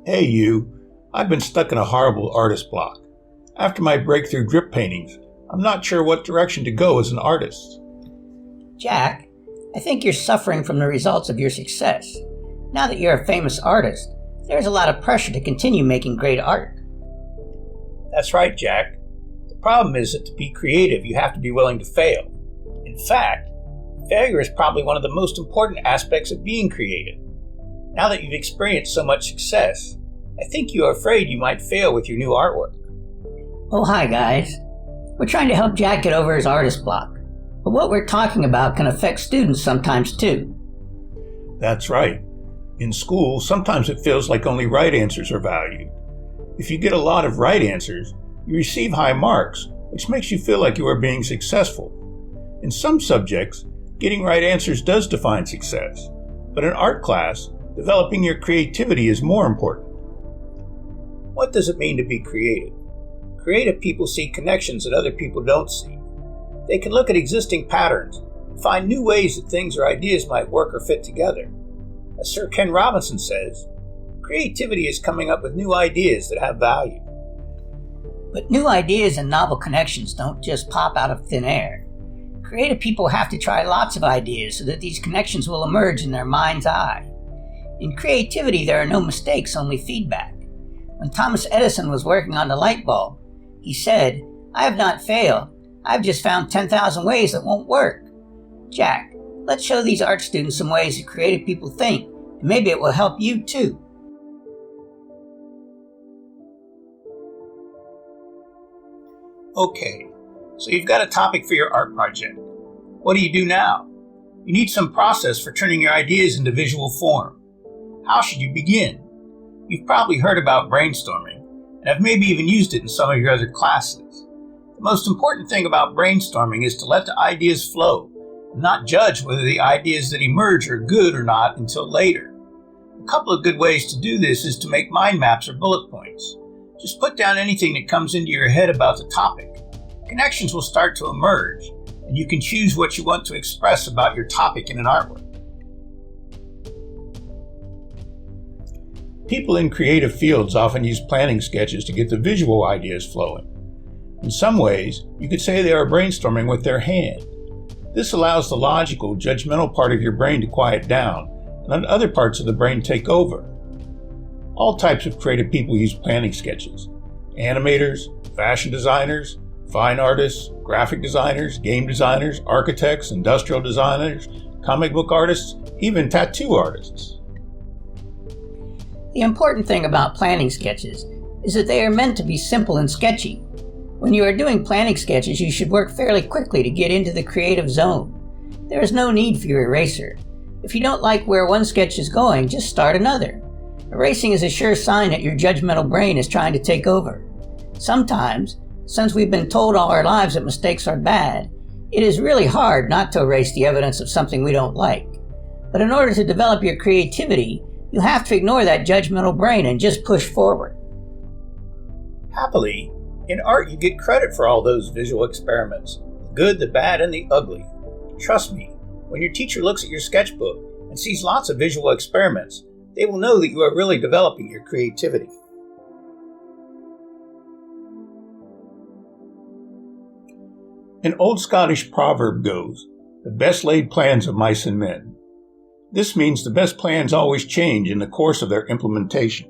Hey you, I've been stuck in a horrible artist block. After my breakthrough drip paintings, I'm not sure what direction to go as an artist. Jack, I think you're suffering from the results of your success. Now that you're a famous artist, there's a lot of pressure to continue making great art. That's right, Jack. The problem is that to be creative, you have to be willing to fail. In fact, failure is probably one of the most important aspects of being creative. Now that you've experienced so much success, I think you are afraid you might fail with your new artwork. Oh, hi guys. We're trying to help Jack get over his artist block. But what we're talking about can affect students sometimes too. That's right. In school, sometimes it feels like only right answers are valued. If you get a lot of right answers, you receive high marks, which makes you feel like you are being successful. In some subjects, getting right answers does define success. But in art class, developing your creativity is more important. What does it mean to be creative? Creative people see connections that other people don't see. They can look at existing patterns and find new ways that things or ideas might work or fit together. As Sir Ken Robinson says, creativity is coming up with new ideas that have value. But new ideas and novel connections don't just pop out of thin air. Creative people have to try lots of ideas so that these connections will emerge in their mind's eye. In creativity, there are no mistakes, only feedback. When Thomas Edison was working on the light bulb, he said, "I have not failed. I've just found 10,000 ways that won't work." Jack, let's show these art students some ways that creative people think, and maybe it will help you too. Okay, so you've got a topic for your art project. What do you do now? You need some process for turning your ideas into visual form. How should you begin? You've probably heard about brainstorming, and have maybe even used it in some of your other classes. The most important thing about brainstorming is to let the ideas flow, and not judge whether the ideas that emerge are good or not until later. A couple of good ways to do this is to make mind maps or bullet points. Just put down anything that comes into your head about the topic. Connections will start to emerge, and you can choose what you want to express about your topic in an artwork. People in creative fields often use planning sketches to get the visual ideas flowing. In some ways, you could say they are brainstorming with their hand. This allows the logical, judgmental part of your brain to quiet down, and let other parts of the brain take over. All types of creative people use planning sketches. Animators, fashion designers, fine artists, graphic designers, game designers, architects, industrial designers, comic book artists, even tattoo artists. The important thing about planning sketches is that they are meant to be simple and sketchy. When you are doing planning sketches, you should work fairly quickly to get into the creative zone. There is no need for your eraser. If you don't like where one sketch is going, just start another. Erasing is a sure sign that your judgmental brain is trying to take over. Sometimes, since we've been told all our lives that mistakes are bad, it is really hard not to erase the evidence of something we don't like. But in order to develop your creativity, you have to ignore that judgmental brain and just push forward. Happily, in art you get credit for all those visual experiments, the good, the bad, and the ugly. Trust me, when your teacher looks at your sketchbook and sees lots of visual experiments, they will know that you are really developing your creativity. An old Scottish proverb goes, "The best laid plans of mice and men." This means the best plans always change in the course of their implementation.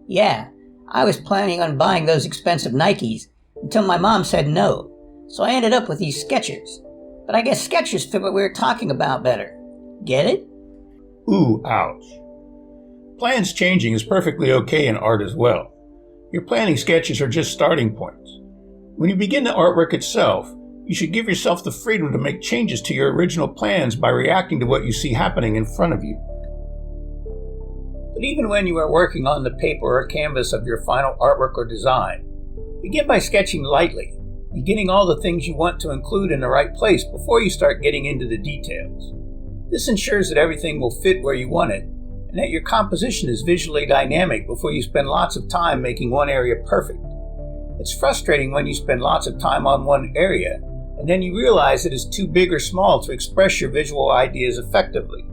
Yeah, I was planning on buying those expensive Nikes until my mom said no, so I ended up with these Skechers. But I guess Skechers fit what we were talking about better. Get it? Ooh, ouch. Plans changing is perfectly okay in art as well. Your planning sketches are just starting points. When you begin the artwork itself, you should give yourself the freedom to make changes to your original plans by reacting to what you see happening in front of you. But even when you are working on the paper or canvas of your final artwork or design, begin by sketching lightly, beginning all the things you want to include in the right place before you start getting into the details. This ensures that everything will fit where you want it, and that your composition is visually dynamic before you spend lots of time making one area perfect. It's frustrating when you spend lots of time on one area, and then you realize it is too big or small to express your visual ideas effectively.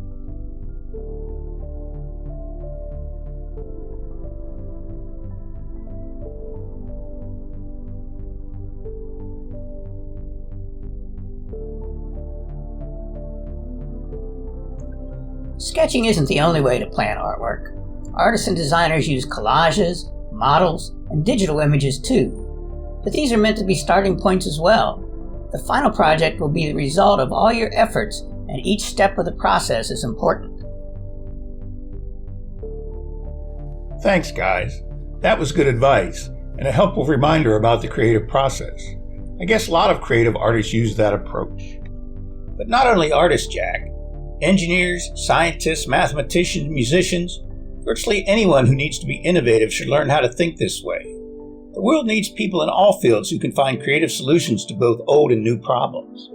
Sketching isn't the only way to plan artwork. Artists and designers use collages, models, and digital images too. But these are meant to be starting points as well. The final project will be the result of all your efforts, and each step of the process is important. Thanks, guys. That was good advice, and a helpful reminder about the creative process. I guess a lot of creative artists use that approach. But not only artists, Jack. Engineers, scientists, mathematicians, musicians, virtually anyone who needs to be innovative should learn how to think this way. The world needs people in all fields who can find creative solutions to both old and new problems.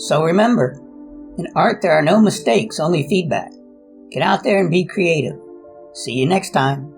So remember, in art there are no mistakes, only feedback. Get out there and be creative. See you next time.